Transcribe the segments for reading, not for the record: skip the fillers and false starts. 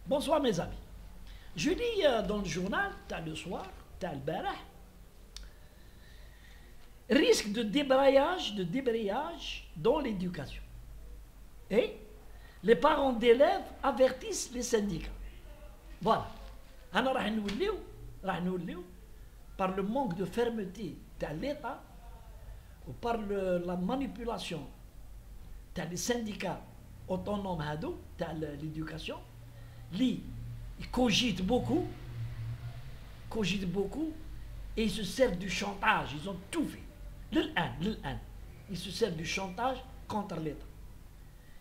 Bonsoir mes amis. Je lis dans le journal, t'as le soir, t'as le barah, risque de débrayage dans l'éducation. Et les parents d'élèves avertissent les syndicats. Voilà. Alors, par le manque de fermeté de l'État ou par la manipulation des syndicats autonomes de l'éducation, ils cogitent beaucoup et ils se servent du chantage. Ils ont tout fait. Ils se servent du chantage contre l'État.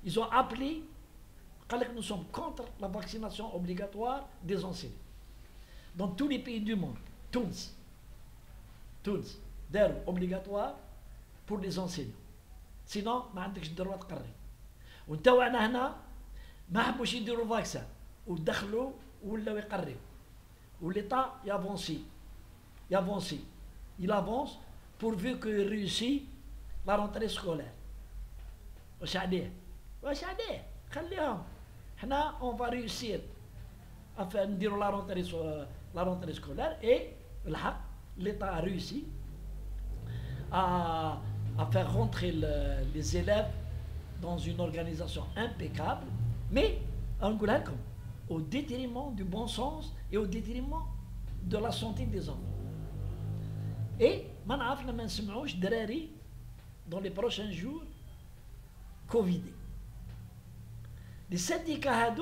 Ils ont appelé, nous sommes contre la vaccination obligatoire des enseignants. Dans tous les pays du monde, Tunis, d'ailleurs obligatoire pour les enseignants. Sinon, ما عندكش الدروة تقري. ونتوعنا هنا ما حبوش يديروا الفاكسان ودخلوا ولاو يقريوا. والإيطا il avance pourvu qu'il réussit la rentrée scolaire. واش عليه؟ خليهم. حنا on va réussir à نديروا la rentrée scolaire et l'État a réussi à faire rentrer les élèves dans une organisation impeccable, mais au détriment du bon sens et au détriment de la santé des enfants. Et dans les prochains jours, Covidé. Les syndicats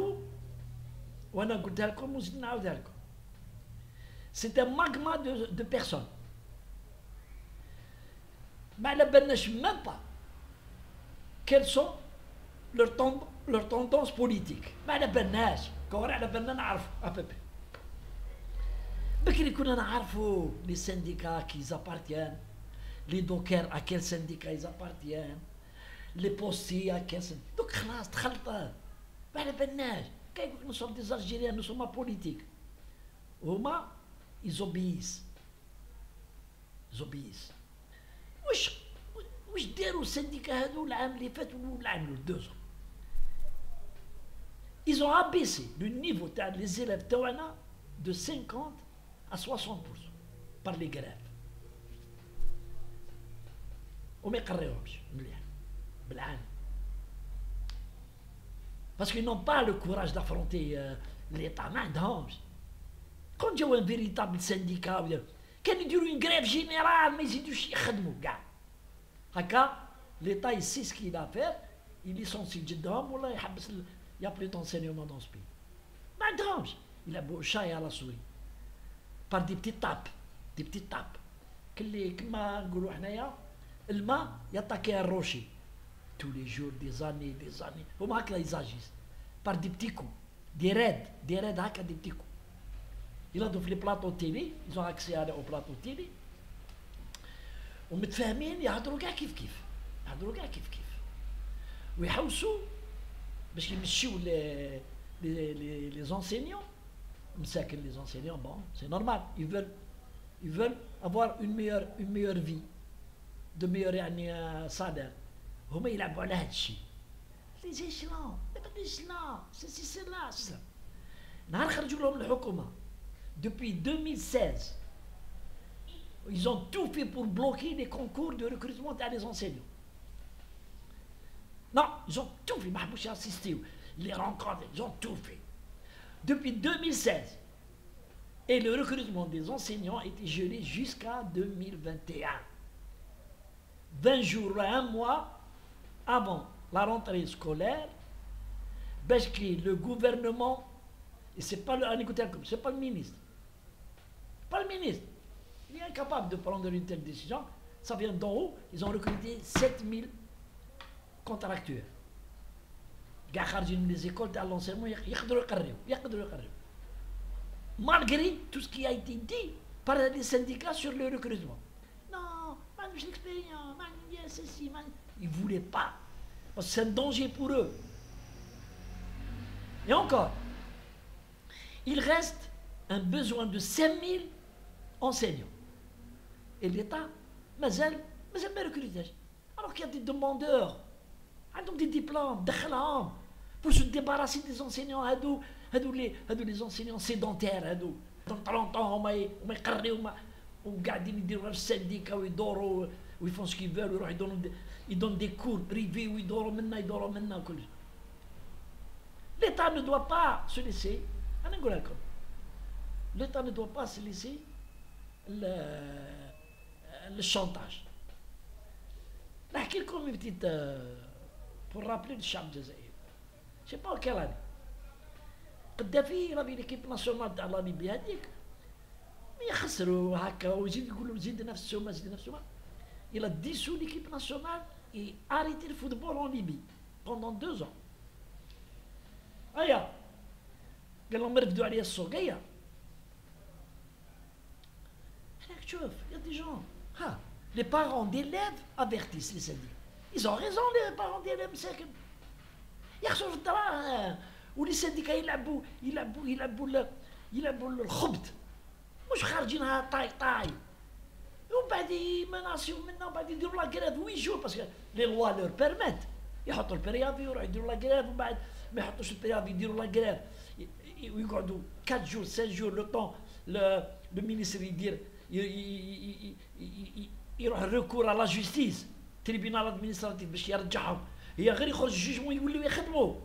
c'est un magma de personnes. Mais ne savons même pas quelles sont leurs tendances politiques. Mais ne savons pas les syndicats qui appartiennent, les dockers à quel syndicat ils appartiennent, les postiers à quel syndicat. Donc, nous sommes des Algériens, nous sommes apolitiques. Ils obéissent. واش داروا السنديكا هذو العام اللي فات والعام اللي 2 ans. Ils ont abaissé le niveau des élèves تاعنا de 50 à 60% par les grèves. وما يقريوهمش مليح بالعام. Parce qu'ils n'ont pas le courage d'affronter l'État. ما عندهمش. Quand جاو un véritable syndicat كانوا يديروا une grève générale ما يزيدوش يخدموا كاع. هكا l'État il sait ce qu'il va faire, il licencie جدهم ولا يحبس il y a plus d'enseignement dans ce pays. ما عندهمش. Il a beau chat à la souris. Par des petites tapes. كما نقولوا حنايا الماء يتاكي الروشي. Tous les jours, des années. هما هكا ils agissent. Par des petits coups. Des raids هكا des petits coups. Ils ont les plateaux télé, ils ont accès au plateau télé. ومتفاهمين يهضروا كاع كيف ويحوسوا باش يمشيو les enseignants. مساكن les enseignants, bon, c'est normal, ils veulent avoir une meilleure vie, de meilleur يعني salaire. هما يلعبوا على هذا الشيء. les échelons, c'est là. نهار خرجوا لهم الحكومه depuis 2016, ils ont tout fait pour bloquer les concours de recrutement des enseignants. Non, ils ont tout fait. Mahbouchi a assisté, les rencontres, ils ont tout fait. Depuis 2016. Et le recrutement des enseignants a été gelé jusqu'à 2021. 20 jours, un mois avant la rentrée scolaire, parce que le gouvernement, et c'est pas le ministre. Il est incapable de prendre une telle décision. Ça vient d'en haut. Ils ont recruté 7000 contractuels. Les écoles de l'enseignement, malgré tout ce qui a été dit par les syndicats sur le recrutement. Non, ils ne voulaient pas. Parce que c'est un danger pour eux. Et encore, il reste un besoin de 5000 enseignants. Et l'État, mazal ما recrutage. Alors qu'il y a des demandeurs, donc des diplômes, دخلهم. pour se débarrasser des enseignants les enseignants sédentaires dans 30 ans وما يقريو وقاعدين يديروا غير السنديكا ويدوروا ويفون سكي فيل ويروحوا يدون دي كور بريفي ويدوروا منا وكل شيء. L'État ne doit pas se laisser, l'État ne doit pas se laisser le chantage. نحكي لكم une petite pour rappeler الشعب الجزائري. Je sais pas quelle année. قدافي راه ليكيب ناسيونال تاع لا ليبيا هذيك يخسروا هكا ويزيد يقولوا زيد نفسهم. Il a dissous l'équipe nationale et arrêté le football en Libye pendant 2 ans. هيا قال لهم رفدوا عليا السوقية. هناك تشوف يا دي جون les parents d'élèves avertissent les syndicats. Ils ont raison les parents d'élèves مساكن يخسروا في الدراهم ولي syndicats يلعبوا الخبط مش خارجينها طاي ومن بعد يمناسيو منا ومن بعد يديروا لا كريف 8 جور باسكو لي لوا لور بيرميت يحطوا البريافي ويروحوا يديروا لا كريف ومن بعد ما يحطوش البريافي يديروا لا كريف ويقعدوا 4 جور 5 جور لو طون لو مينيستر يدير يروح ريكور على لا جوستيس تريبينال ادمينستراتيف باش يرجعهم هي غير يخرج الجوجمون يوليو يخدموا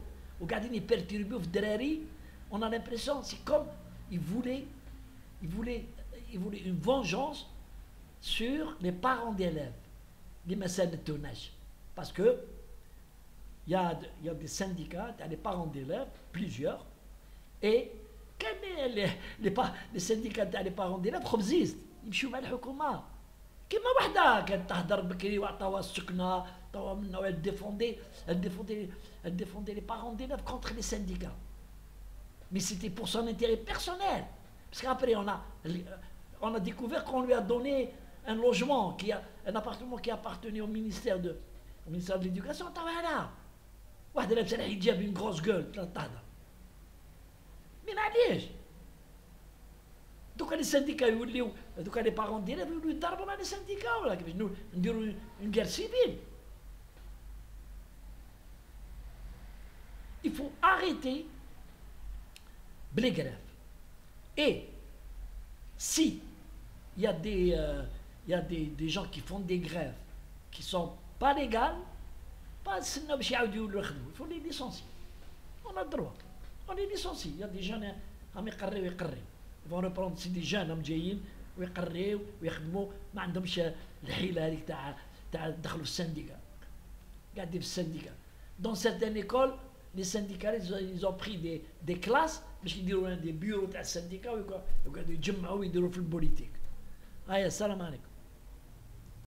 وقاعدين يبيرتيربيو في الدراري. On a l'impression c'est comme ils voulaient une vengeance sur les parents d'élèves les مسألة التوناج parce que il y a des syndicats des parents d'élèves plusieurs et كان les syndicats تاع les parents d'élèves خبزيست يمشيو مع الحكومة كيما وحده كانت تهدر بكري وعطاوها السكنه عطاوها منها elle défendait les parents d'élèves contre les syndicats mais c'était pour son intérêt personnel parce qu'après on a découvert qu'on lui a donné un logement un appartement qui appartenait au ministère de l'éducation تاعها واحده لابسه الحجاب une grosse gueule تهدر mais معليش دوكا لي سانديكا يوليو دوكا لي بارون ديالهم يوليو يضربوا مع لي سانديكا ولا كيفاش نديروا اون غير سيفيل. Il faut arrêter les grèves. Et si il y a des gens qui font des grèves qui ne sont pas légales, il faut les licencier. On a le droit. On les licencie. Il y a des jeunes qui يقريو. Ils vont reprendre c'est des jeunes هم جايين ويقريو ويخدموا ما عندهمش الحيله هذيك تاع دخلوا في السنديكا قاعدين في السنديكا. Dans certaines écoles les syndicalistes ils ont pris des classes باش يديروا des bureaux تاع السنديكا ويقعدوا يجمعوا ويديروا في البوليتيك. هيا السلام عليكم.